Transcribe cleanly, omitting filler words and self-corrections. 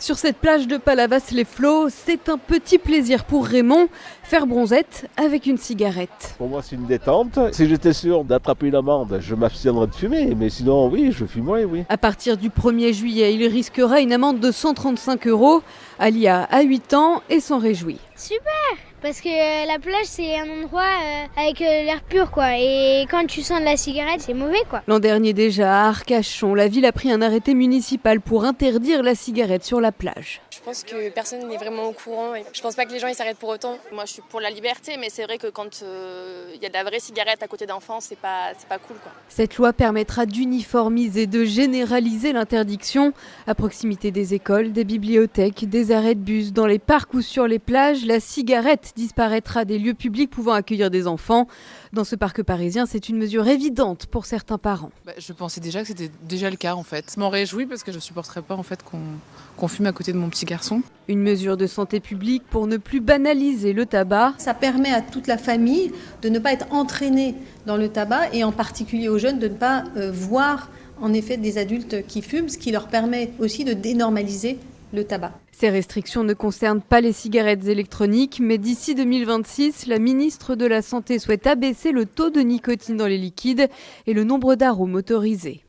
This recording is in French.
Sur cette plage de Palavas-les-Flots, c'est un petit plaisir pour Raymond, faire bronzette avec une cigarette. Pour moi, c'est une détente. Si j'étais sûr d'attraper une amende, je m'abstiendrais de fumer. Mais sinon, oui, je fumerais, oui. À partir du 1er juillet, il risquera une amende de 135 €. Alia a 8 ans et s'en réjouit. Super! Parce que la plage, c'est un endroit avec l'air pur, quoi. Et quand tu sens de la cigarette, c'est mauvais, quoi. L'an dernier déjà, à Arcachon, la ville a pris un arrêté municipal pour interdire la cigarette sur la plage. Je pense que personne n'est vraiment au courant. Et je pense pas que les gens ils s'arrêtent pour autant. Moi, je suis pour la liberté, mais c'est vrai que quand il y a de la vraie cigarette à côté d'enfants, c'est pas cool, quoi. Cette loi permettra d'uniformiser, de généraliser l'interdiction à proximité des écoles, des bibliothèques, des arrêts de bus, dans les parcs ou sur les plages. La cigarette disparaîtra des lieux publics pouvant accueillir des enfants. Dans ce parc parisien, c'est une mesure évidente pour certains parents. Je pensais déjà que c'était déjà le cas en fait. Je m'en réjouis parce que je ne supporterais pas en fait qu'on fume à côté de mon petit garçon. Une mesure de santé publique pour ne plus banaliser le tabac. Ça permet à toute la famille de ne pas être entraînée dans le tabac et en particulier aux jeunes de ne pas voir en effet des adultes qui fument, ce qui leur permet aussi de dénormaliser le tabac. Ces restrictions ne concernent pas les cigarettes électroniques, mais d'ici 2026, la ministre de la Santé souhaite abaisser le taux de nicotine dans les liquides et le nombre d'arômes autorisés.